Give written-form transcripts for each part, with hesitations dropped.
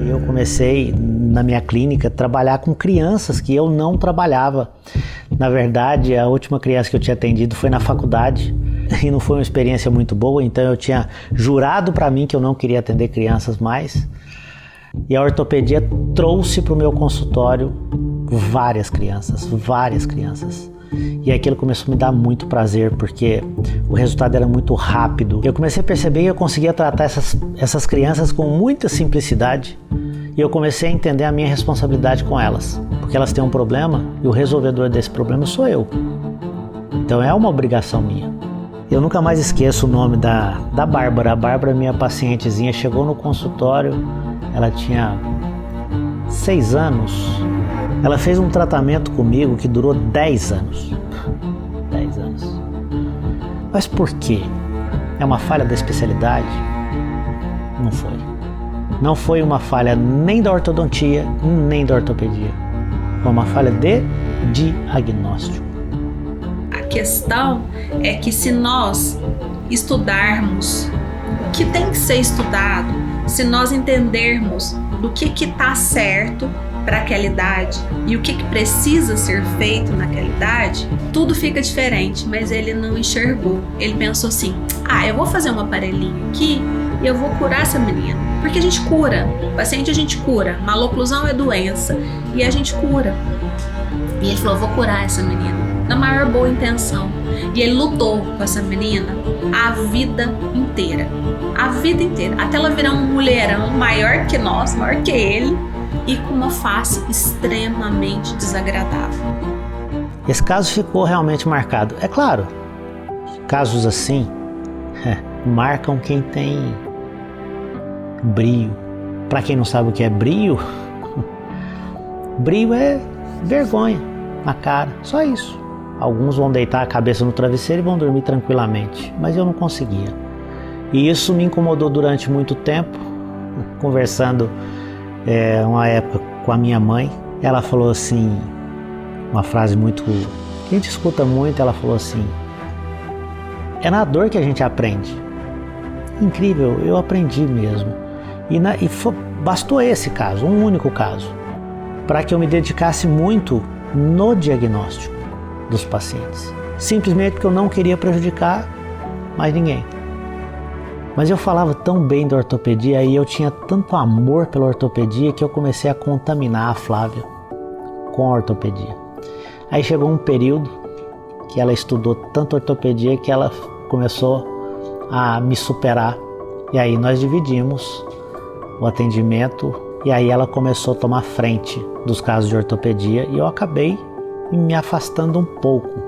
eu comecei na minha clínica a trabalhar com crianças que eu não trabalhava. Na verdade, a última criança que eu tinha atendido foi na faculdade e não foi uma experiência muito boa, então eu tinha jurado para mim que eu não queria atender crianças mais. E a ortopedia trouxe para o meu consultório várias crianças. E aquilo começou a me dar muito prazer, porque o resultado era muito rápido. Eu comecei a perceber que eu conseguia tratar essas crianças com muita simplicidade. E eu comecei a entender a minha responsabilidade com elas. Porque elas têm um problema e o resolvedor desse problema sou eu. Então é uma obrigação minha. Eu nunca mais esqueço o nome da Bárbara. A Bárbara, minha pacientezinha, chegou no consultório, ela tinha 6 anos. Ela fez um tratamento comigo que durou 10 anos. 10 anos. Mas por quê? É uma falha da especialidade? Não foi. Não foi uma falha nem da ortodontia, nem da ortopedia. Foi uma falha de diagnóstico. A questão é que se nós estudarmos o que tem que ser estudado, se nós entendermos do que está certo para aquela idade e o que precisa ser feito naquela idade, tudo fica diferente, mas ele não enxergou. Ele pensou assim, eu vou fazer um aparelhinho aqui e eu vou curar essa menina. Porque a gente cura, paciente a gente cura, maloclusão é doença e a gente cura. E ele falou, vou curar essa menina, na maior boa intenção. E ele lutou com essa menina a vida inteira, até ela virar um mulherão maior que nós, maior que ele, e com uma face extremamente desagradável. Esse caso ficou realmente marcado. É claro, casos assim marcam quem tem brio. Para quem não sabe o que é brio, brio é vergonha na cara, só isso. Alguns vão deitar a cabeça no travesseiro e vão dormir tranquilamente, mas eu não conseguia. E isso me incomodou durante muito tempo. Conversando uma época com a minha mãe, ela falou assim, uma frase muito que a gente escuta muito, ela falou assim, é na dor que a gente aprende. Incrível, eu aprendi mesmo. Bastou esse caso, um único caso, para que eu me dedicasse muito no diagnóstico dos pacientes. Simplesmente porque eu não queria prejudicar mais ninguém. Mas eu falava tão bem da ortopedia e eu tinha tanto amor pela ortopedia que eu comecei a contaminar a Flávia com a ortopedia. Aí chegou um período que ela estudou tanto ortopedia que ela começou a me superar. E aí nós dividimos o atendimento e aí ela começou a tomar frente dos casos de ortopedia e eu acabei me afastando um pouco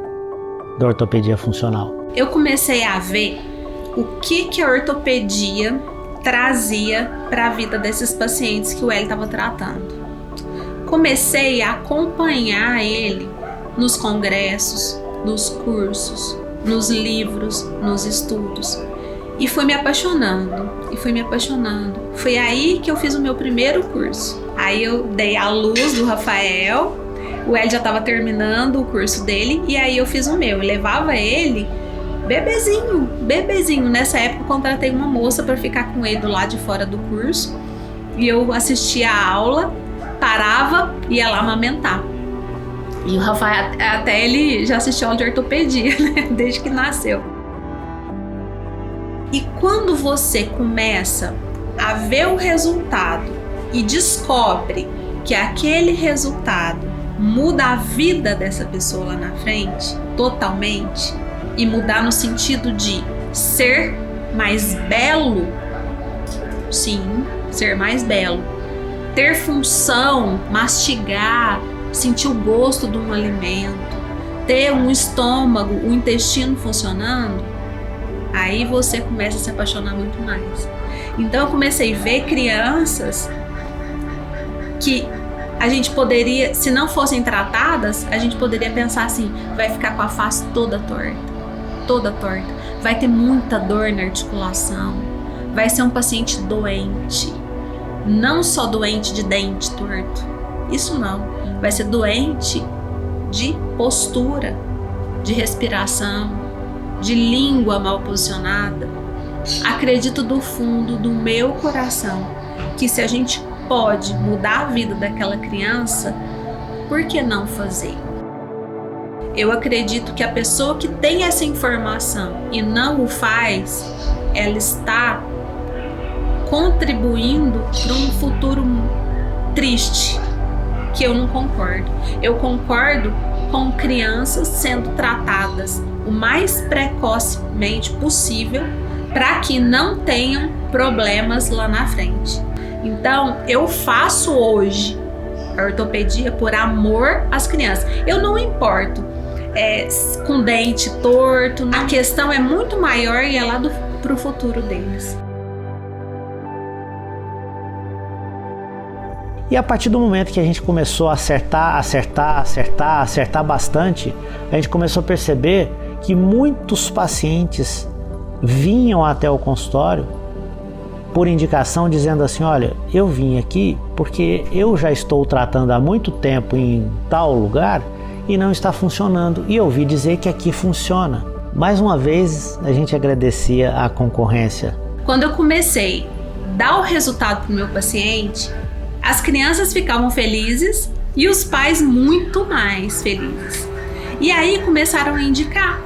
da ortopedia funcional. Eu comecei a ver o que a ortopedia trazia para a vida desses pacientes que o Hélio estava tratando. Comecei a acompanhar ele nos congressos, nos cursos, nos livros, nos estudos. E fui me apaixonando. Foi aí que eu fiz o meu primeiro curso. Aí eu dei a luz do Rafael, o Hélio já estava terminando o curso dele, e aí eu fiz o meu. Eu levava ele bebezinho. Nessa época eu contratei uma moça para ficar com ele do lado de fora do curso. E eu assistia a aula, parava e ia lá amamentar. E o Rafael, até ele já assistiu aula de ortopedia, né? Desde que nasceu. E quando você começa a ver o resultado e descobre que aquele resultado muda a vida dessa pessoa lá na frente, totalmente, e mudar no sentido de ser mais belo, sim, ser mais belo, ter função, mastigar, sentir o gosto de um alimento, ter um estômago, um intestino funcionando, aí você começa a se apaixonar muito mais. Então eu comecei a ver crianças que a gente poderia, se não fossem tratadas, a gente poderia pensar assim, vai ficar com a face toda torta, vai ter muita dor na articulação, vai ser um paciente doente, não só doente de dente torto, isso não, vai ser doente de postura, de respiração, de língua mal posicionada. Acredito do fundo do meu coração que se a gente pode mudar a vida daquela criança, por que não fazer? Eu acredito que a pessoa que tem essa informação e não o faz, ela está contribuindo para um futuro triste, que eu não concordo. Eu concordo com crianças sendo tratadas o mais precocemente possível para que não tenham problemas lá na frente. Então, eu faço hoje a ortopedia por amor às crianças. Eu não importo com dente torto, a questão é muito maior e é lá pro futuro deles. E a partir do momento que a gente começou a acertar bastante, a gente começou a perceber que muitos pacientes vinham até o consultório por indicação, dizendo assim: olha, eu vim aqui porque eu já estou tratando há muito tempo em tal lugar e não está funcionando, e eu ouvi dizer que aqui funciona. Mais uma vez, a gente agradecia a concorrência. Quando eu comecei a dar o resultado para o meu paciente, as crianças ficavam felizes e os pais muito mais felizes. E aí começaram a indicar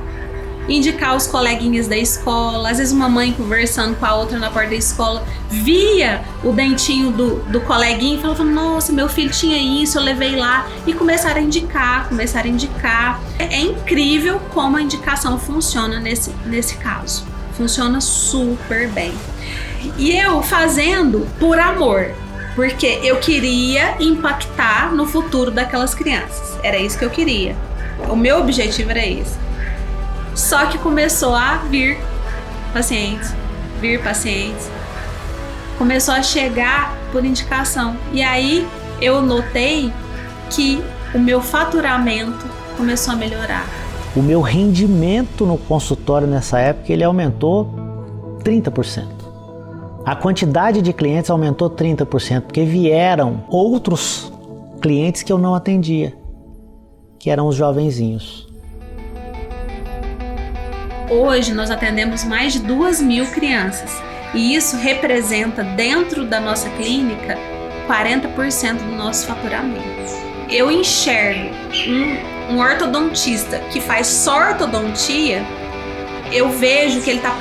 os coleguinhas da escola. Às vezes uma mãe conversando com a outra na porta da escola via o dentinho do coleguinha e falava: nossa, meu filho tinha isso, eu levei lá. E começaram a indicar. É incrível como a indicação funciona nesse caso. Funciona super bem. E eu fazendo por amor, porque eu queria impactar no futuro daquelas crianças. Era isso que eu queria. O meu objetivo era esse. Só que começou a vir pacientes. Começou a chegar por indicação. E aí eu notei que o meu faturamento começou a melhorar. O meu rendimento no consultório nessa época, ele aumentou 30%. A quantidade de clientes aumentou 30%, porque vieram outros clientes que eu não atendia, que eram os jovenzinhos. Hoje nós atendemos mais de 2.000 crianças e isso representa dentro da nossa clínica 40% do nosso faturamento. Eu enxergo um ortodontista que faz só ortodontia, eu vejo que ele está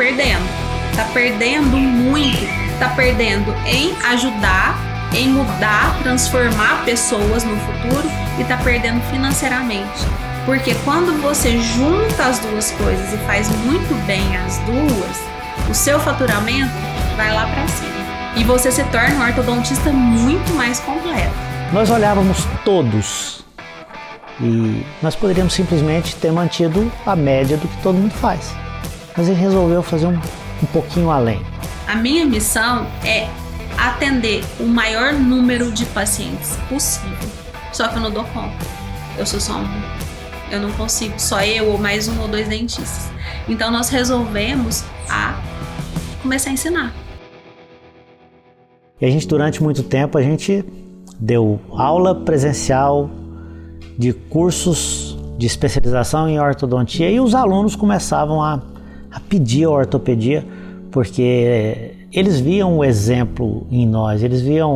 perdendo muito, está perdendo em ajudar, em mudar, transformar pessoas no futuro e está perdendo financeiramente. Porque quando você junta as duas coisas e faz muito bem as duas, o seu faturamento vai lá para cima. E você se torna um ortodontista muito mais completo. Nós olhávamos todos e nós poderíamos simplesmente ter mantido a média do que todo mundo faz. Mas ele resolveu fazer um pouquinho além. A minha missão é atender o maior número de pacientes possível. Só que eu não dou conta. Eu sou só um. Eu não consigo, só eu ou mais um ou dois dentistas. Então nós resolvemos começar a ensinar. E a gente, durante muito tempo, a gente deu aula presencial de cursos de especialização em ortodontia e os alunos começavam a pedir a ortopedia, porque eles viam o exemplo em nós, eles viam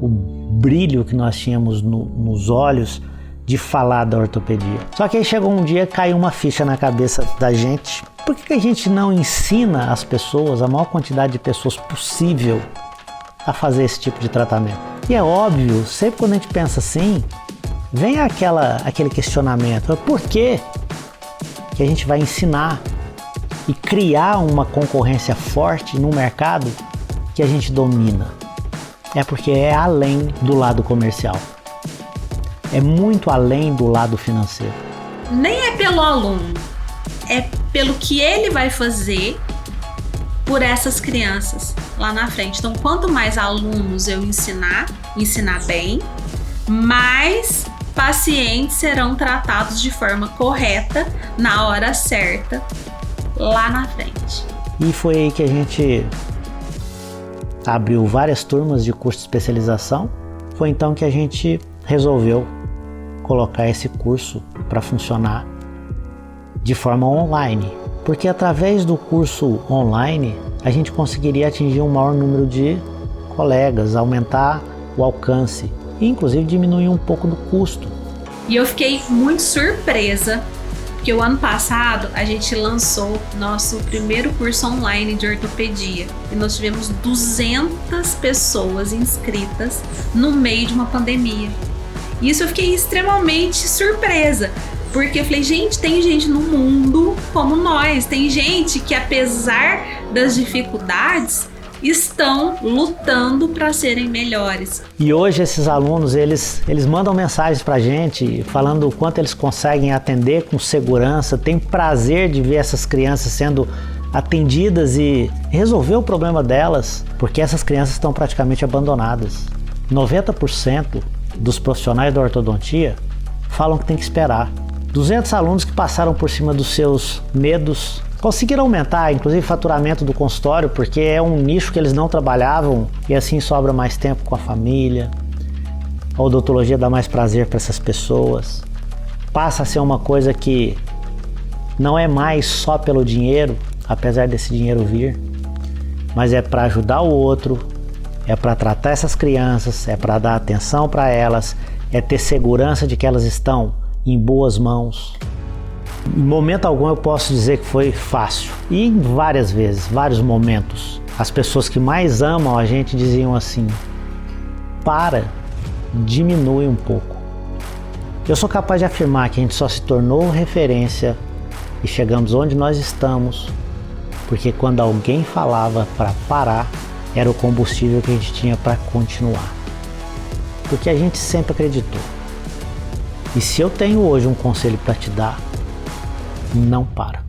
o brilho que nós tínhamos nos olhos de falar da ortopedia. Só que aí chegou um dia, caiu uma ficha na cabeça da gente. Por que a gente não ensina as pessoas, a maior quantidade de pessoas possível, a fazer esse tipo de tratamento? E é óbvio, sempre quando a gente pensa assim, vem aquele questionamento: por que a gente vai ensinar e criar uma concorrência forte no mercado que a gente domina? É porque é além do lado comercial. É muito além do lado financeiro. Nem é pelo aluno, é pelo que ele vai fazer por essas crianças lá na frente. Então, quanto mais alunos eu ensinar bem, mais pacientes serão tratados de forma correta, na hora certa, lá na frente. E foi aí que a gente abriu várias turmas de curso de especialização. Foi então que a gente resolveu colocar esse curso para funcionar de forma online, porque através do curso online a gente conseguiria atingir um maior número de colegas, aumentar o alcance e inclusive diminuir um pouco do custo. E eu fiquei muito surpresa, porque o ano passado a gente lançou nosso primeiro curso online de ortopedia e nós tivemos 200 pessoas inscritas no meio de uma pandemia. E isso eu fiquei extremamente surpresa, porque eu falei, gente, tem gente no mundo como nós, tem gente que apesar das dificuldades estão lutando para serem melhores. E hoje esses alunos, eles mandam mensagens pra gente falando o quanto eles conseguem atender com segurança, tem prazer de ver essas crianças sendo atendidas e resolver o problema delas, porque essas crianças estão praticamente abandonadas. 90% dos profissionais da ortodontia falam que tem que esperar. 200 alunos que passaram por cima dos seus medos conseguiram aumentar, inclusive, o faturamento do consultório, porque é um nicho que eles não trabalhavam e assim sobra mais tempo com a família. A odontologia dá mais prazer para essas pessoas. Passa a ser uma coisa que não é mais só pelo dinheiro, apesar desse dinheiro vir, mas é para ajudar o outro, é para tratar essas crianças, é para dar atenção para elas, é ter segurança de que elas estão em boas mãos. Em momento algum eu posso dizer que foi fácil. E várias vezes, vários momentos, as pessoas que mais amam a gente diziam assim: diminui um pouco. Eu sou capaz de afirmar que a gente só se tornou referência e chegamos onde nós estamos, porque quando alguém falava para parar, era o combustível que a gente tinha para continuar. Porque a gente sempre acreditou. E se eu tenho hoje um conselho para te dar, não para.